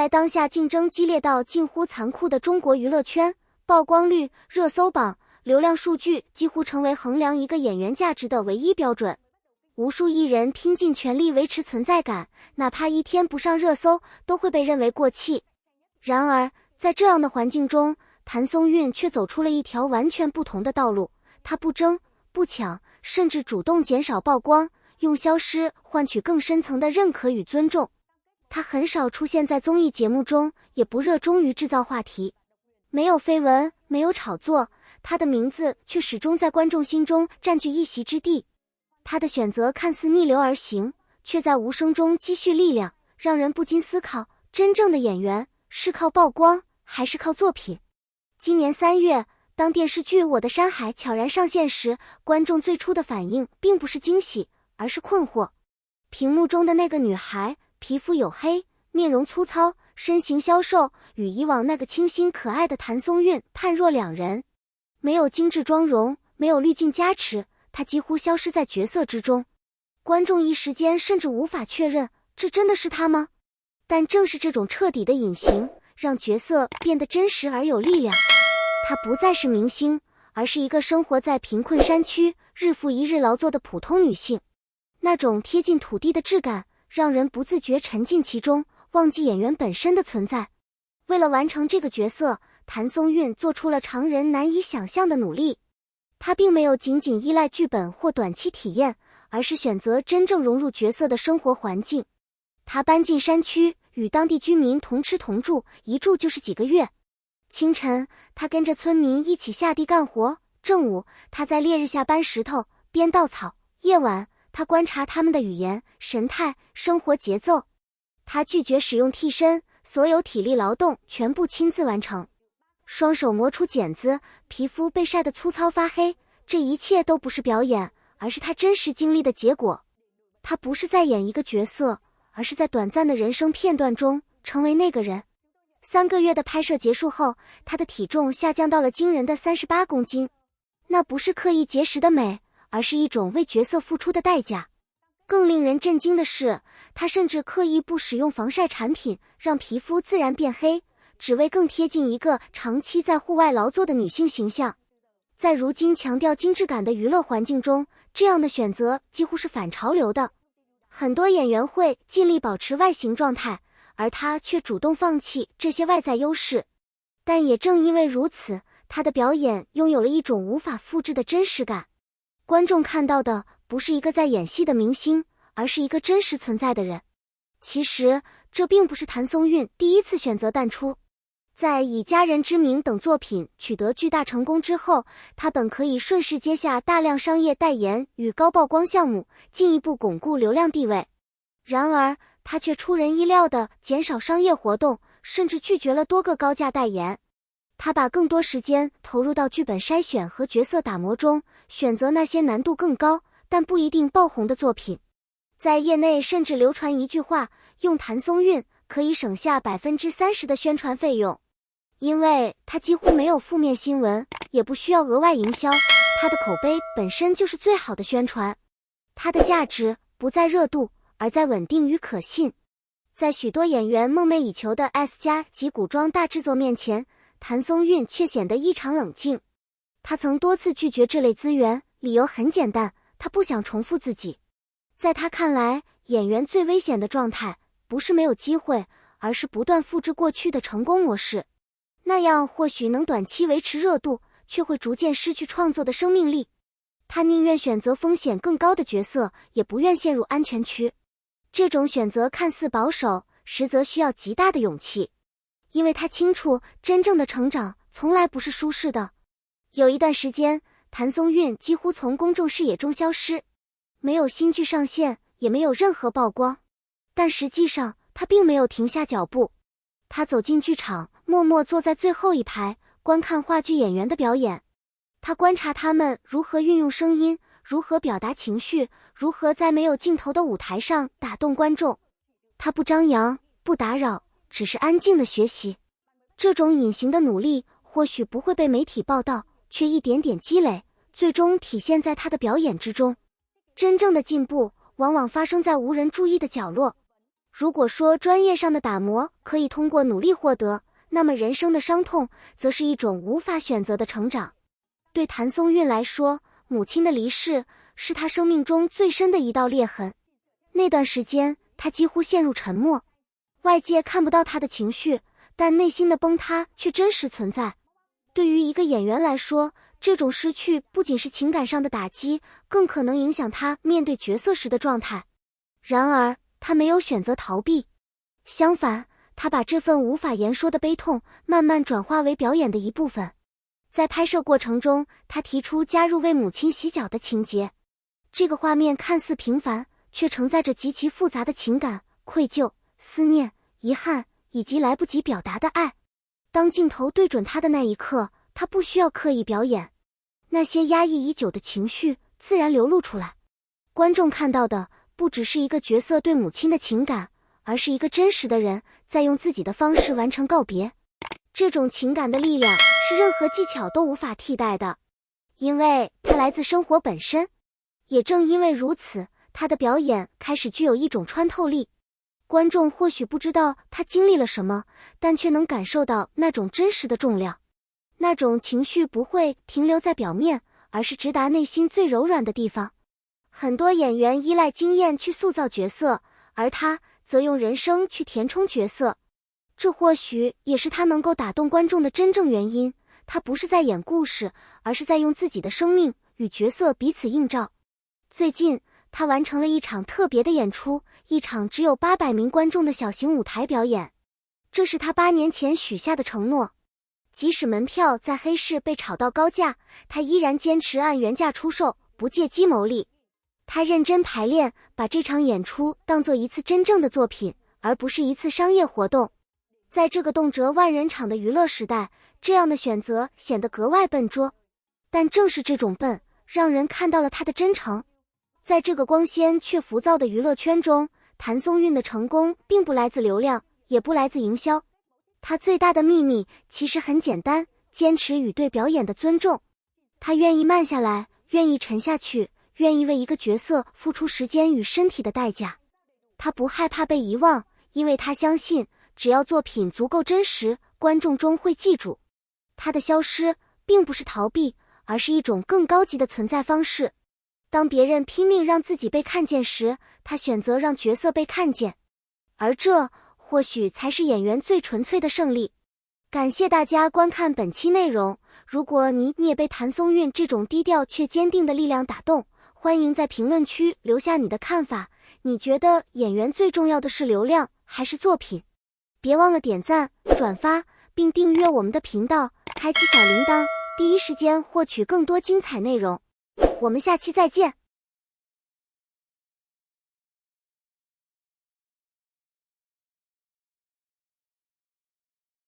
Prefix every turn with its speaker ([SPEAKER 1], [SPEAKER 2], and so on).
[SPEAKER 1] 在当下竞争激烈到近乎残酷的中国娱乐圈，曝光率、热搜榜、流量数据几乎成为衡量一个演员价值的唯一标准。无数艺人拼尽全力维持存在感，哪怕一天不上热搜都会被认为过气。然而，在这样的环境中，谭松韵却走出了一条完全不同的道路。她不争、不抢，甚至主动减少曝光，用消失换取更深层的认可与尊重。她很少出现在综艺节目中，也不热衷于制造话题。没有绯闻，没有炒作，她的名字却始终在观众心中占据一席之地。她的选择看似逆流而行，却在无声中积蓄力量，让人不禁思考，真正的演员是靠曝光，还是靠作品？今年3月，当电视剧《我的山海》悄然上线时，观众最初的反应并不是惊喜，而是困惑。屏幕中的那个女孩，皮肤黝黑，面容粗糙，身形消瘦，与以往那个清新可爱的谭松韵判若两人。没有精致妆容，没有滤镜加持，她几乎消失在角色之中。观众一时间甚至无法确认，这真的是她吗？但正是这种彻底的隐形，让角色变得真实而有力量。她不再是明星，而是一个生活在贫困山区、日复一日劳作的普通女性。那种贴近土地的质感，让人不自觉沉浸其中，忘记演员本身的存在。为了完成这个角色，谭松韵做出了常人难以想象的努力。她并没有仅仅依赖剧本或短期体验，而是选择真正融入角色的生活环境。她搬进山区，与当地居民同吃同住，一住就是几个月。清晨，她跟着村民一起下地干活；正午，她在烈日下搬石头、编稻草；夜晚，她观察他们的语言、神态、生活节奏。她拒绝使用替身，所有体力劳动全部亲自完成。双手磨出茧子，皮肤被晒得粗糙发黑，这一切都不是表演，而是她真实经历的结果。她不是在演一个角色，而是在短暂的人生片段中成为那个人。3个月的拍摄结束后，她的体重下降到了惊人的38公斤。那不是刻意节食的美，而是一种为角色付出的代价。更令人震惊的是，她甚至刻意不使用防晒产品，让皮肤自然变黑，只为更贴近一个长期在户外劳作的女性形象。在如今强调精致感的娱乐环境中，这样的选择几乎是反潮流的。很多演员会尽力保持外形状态，而她却主动放弃这些外在优势。但也正因为如此，她的表演拥有了一种无法复制的真实感。观众看到的不是一个在演戏的明星，而是一个真实存在的人。其实，这并不是谭松韵第一次选择淡出。在以家人之名等作品取得巨大成功之后，她本可以顺势接下大量商业代言与高曝光项目，进一步巩固流量地位。然而，她却出人意料地减少商业活动，甚至拒绝了多个高价代言。她把更多时间投入到剧本筛选和角色打磨中，选择那些难度更高，但不一定爆红的作品。在业内甚至流传一句话，用谭松韵可以省下30%的宣传费用。因为她几乎没有负面新闻，也不需要额外营销，她的口碑本身就是最好的宣传。她的价值不在热度，而在稳定与可信。在许多演员梦寐以求的 S+ 级古装大制作面前，谭松韵却显得异常冷静。她曾多次拒绝这类资源，理由很简单，她不想重复自己。在她看来，演员最危险的状态不是没有机会，而是不断复制过去的成功模式。那样或许能短期维持热度，却会逐渐失去创作的生命力。她宁愿选择风险更高的角色，也不愿陷入安全区。这种选择看似保守，实则需要极大的勇气。因为她清楚，真正的成长从来不是舒适的。有一段时间，谭松韵几乎从公众视野中消失，没有新剧上线，也没有任何曝光。但实际上，她并没有停下脚步。她走进剧场，默默坐在最后一排，观看话剧演员的表演。她观察他们如何运用声音，如何表达情绪，如何在没有镜头的舞台上打动观众。她不张扬，不打扰，只是安静的学习。这种隐形的努力或许不会被媒体报道，却一点点积累，最终体现在她的表演之中。真正的进步往往发生在无人注意的角落。如果说专业上的打磨可以通过努力获得，那么人生的伤痛则是一种无法选择的成长。对谭松韵来说，母亲的离世是她生命中最深的一道裂痕。那段时间，她几乎陷入沉默，外界看不到她的情绪，但内心的崩塌却真实存在。对于一个演员来说，这种失去不仅是情感上的打击，更可能影响他面对角色时的状态。然而，他没有选择逃避，相反，他把这份无法言说的悲痛慢慢转化为表演的一部分。在拍摄过程中，他提出加入为母亲洗脚的情节。这个画面看似平凡，却承载着极其复杂的情感，愧疚、思念、遗憾，以及来不及表达的爱。当镜头对准他的那一刻，他不需要刻意表演，那些压抑已久的情绪自然流露出来。观众看到的不只是一个角色对母亲的情感，而是一个真实的人在用自己的方式完成告别。这种情感的力量是任何技巧都无法替代的，因为它来自生活本身。也正因为如此，他的表演开始具有一种穿透力。观众或许不知道他经历了什么，但却能感受到那种真实的重量。那种情绪不会停留在表面，而是直达内心最柔软的地方。很多演员依赖经验去塑造角色，而他则用人生去填充角色。这或许也是他能够打动观众的真正原因。他不是在演故事，而是在用自己的生命与角色彼此映照。最近，他完成了一场特别的演出，一场只有800名观众的小型舞台表演。这是他8年前许下的承诺。即使门票在黑市被炒到高价，他依然坚持按原价出售，不借机牟利。他认真排练，把这场演出当作一次真正的作品，而不是一次商业活动。在这个动辄万人场的娱乐时代，这样的选择显得格外笨拙。但正是这种笨，让人看到了他的真诚。在这个光鲜却浮躁的娱乐圈中，谭松韵的成功并不来自流量，也不来自营销。他最大的秘密其实很简单，坚持与对表演的尊重。他愿意慢下来，愿意沉下去，愿意为一个角色付出时间与身体的代价。他不害怕被遗忘，因为他相信，只要作品足够真实，观众终会记住。他的消失并不是逃避，而是一种更高级的存在方式。当别人拼命让自己被看见时，他选择让角色被看见。而这或许才是演员最纯粹的胜利。感谢大家观看本期内容。如果你也被谭松韵这种低调却坚定的力量打动，欢迎在评论区留下你的看法。你觉得演员最重要的是流量还是作品？别忘了点赞、转发，并订阅我们的频道，开启小铃铛，第一时间获取更多精彩内容。我们下期再见。